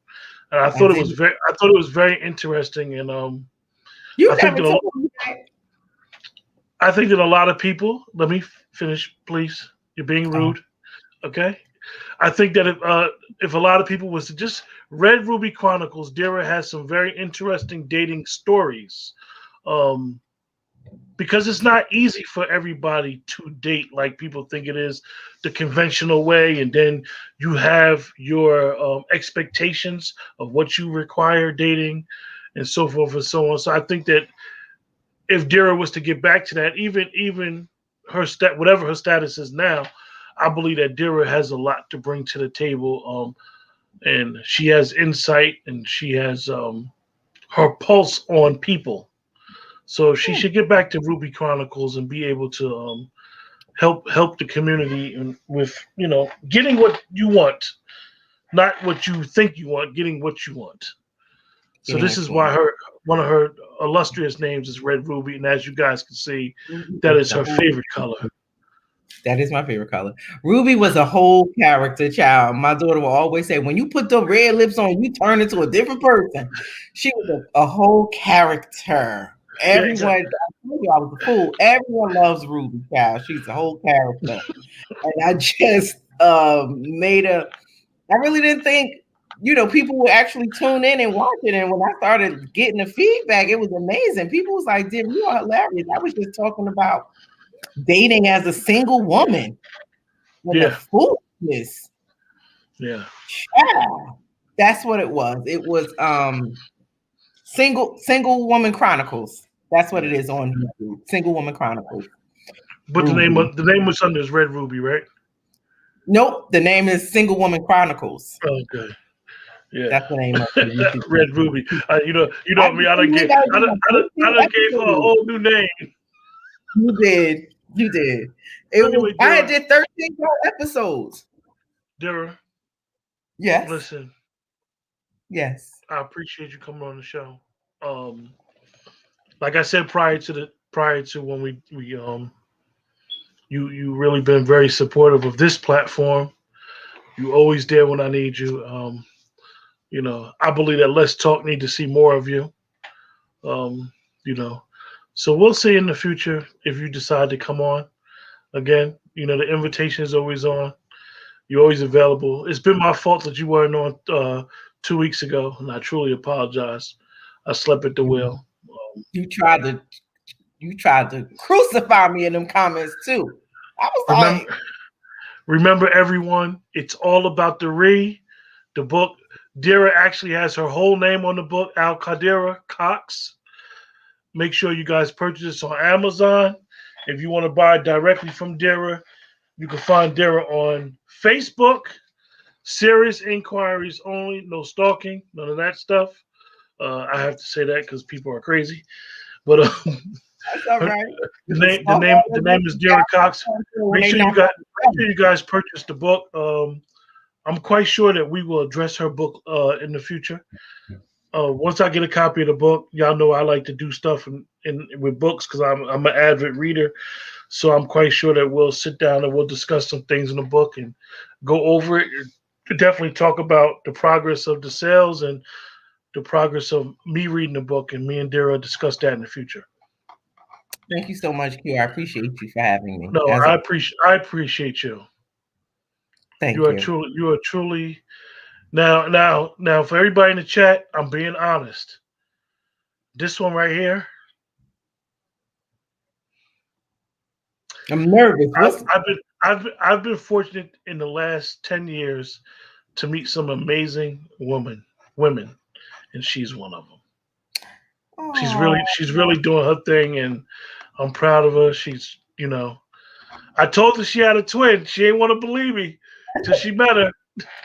And I didn't. I thought it was very interesting. And You I think never that told me that. I think that a lot of people. Let me finish, please. You're being Oh, rude. Okay. I think that if a lot of people was to just read Ruby Chronicles, Dira has some very interesting dating stories. Um, because it's not easy for everybody to date like people think it is the conventional way, and then you have your expectations of what you require dating and so forth and so on. So I think that if Dira was to get back to that, even whatever her status is now, I believe that Dira has a lot to bring to the table. And she has insight, and she has her pulse on people. So she should get back to Ruby Chronicles and be able to help the community with getting what you want, not what you think you want, getting what you want. So getting this what is you want. why her one of her illustrious names is Red Ruby, and as you guys can see, Ruby that was is the her whole. favorite color. That is my favorite color. Ruby was a whole character, child. My daughter will always say, when you put the red lips on, you turn into a different person. She was a whole character. Yeah, Everyone, exactly. I told you I was a fool. Everyone loves Ruby, child. She's a whole character. And I just made I really didn't think, people would actually tune in and watch it. And when I started getting the feedback, it was amazing. People was like, "Dim, you are hilarious." I was just talking about dating as a single woman and the Yeah, foolishness. yeah. Child. That's what it was. It was single woman chronicles. That's what it is on YouTube. Single woman chronicles. But Ruby. the name was under is Red Ruby, right? Nope. The name is Single Woman Chronicles. Okay. Yeah. That's the name of the YouTube Red Ruby. channel. You know me. I done gave her a whole new name. You did. You did. But anyway, I Dira, did 13 episodes. Dira, Yes. listen, Yes. I appreciate you coming on the show. Um, like I said prior to when we you really been very supportive of this platform. You always there when I need you. I believe that Let's Talk need to see more of you. Um, you know, so we'll see in the future if you decide to come on again. The invitation is always on. You're always available. It's been my fault that you weren't on 2 weeks ago, and I truly apologize. I slept at the wheel. You tried to crucify me in them comments too. I was Remember, like, remember, everyone, it's all about the book. Dira actually has her whole name on the book, Al Qadira Cox. Make sure you guys purchase this on Amazon. If you want to buy directly from Dira, you can find Dira on Facebook. Serious inquiries only, no stalking, none of that stuff. I have to say that because people are crazy. But that's all her, right. the name is Dira Cox. When Make they sure not you guys purchase the book. I'm quite sure that we will address her book in the future. Once I get a copy of the book, y'all know I like to do stuff in with books because I'm an avid reader. So I'm quite sure that we'll sit down and we'll discuss some things in the book and go over it. Definitely talk about the progress of the sales and the progress of me reading the book, and me and Dara discuss that in the future. Thank you so much, Q. I appreciate you for having me. No, As I appreciate you. thank you. You are truly now for everybody in the chat. I'm being honest. This one right here, I'm nervous. I, What's I've been I've been fortunate in the last 10 years to meet some amazing women, and she's one of them. Oh, She's really doing her thing, and I'm proud of her. I told her she had a twin. She ain't want to believe me till she met her.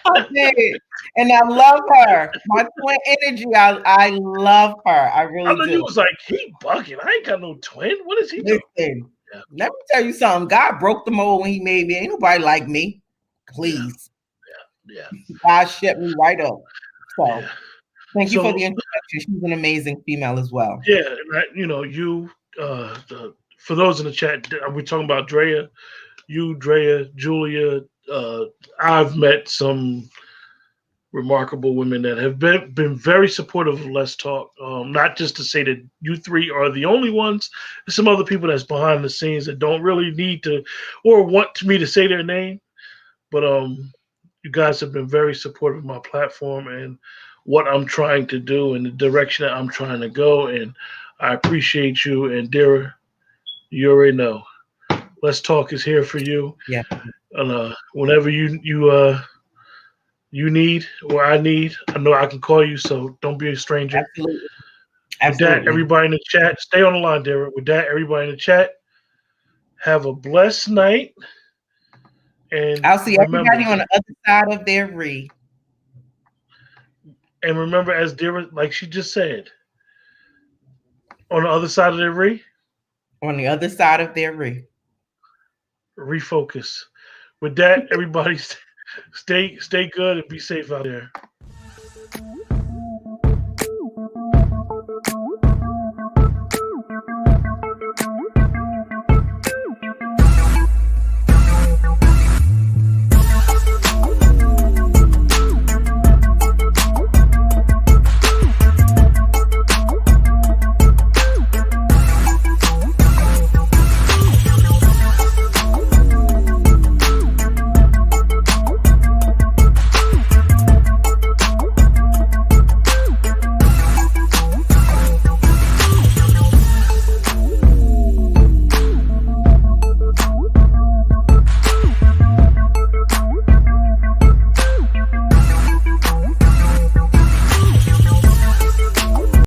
I did. And I love her. My twin energy. I love her. I I really know you do. was like, he bugging. I ain't got no twin. What is he doing? Listen, Yeah, let me tell you something. God broke the mold when he made me. Ain't nobody like me. yeah, Please. yeah, God shut me right up. So yeah. thank you for So the introduction. She's an amazing female as well. yeah, and you. For those in the chat, are we talking about Drea? You, Drea, Julia. Uh, I've met some remarkable women that have been very supportive of Let's Talk. Not just to say that you three are the only ones. There's some other people that's behind the scenes that don't really need to or want me to say their name, but you guys have been very supportive of my platform and what I'm trying to do and the direction that I'm trying to go. And I appreciate you. And Dira, you already know. Let's Talk is here for you. Yeah, And whenever you need or I need, I know I can call you. So don't be a stranger. absolutely. With that, Absolutely. everybody in the chat, stay on the line, Dara. With that, everybody in the chat, have a blessed night. And I'll see remember, everybody on the other side of their re. as Dara, like she just said, on the other side of the On the other side of their re. refocus. With that, everybody, stay good and be safe out there.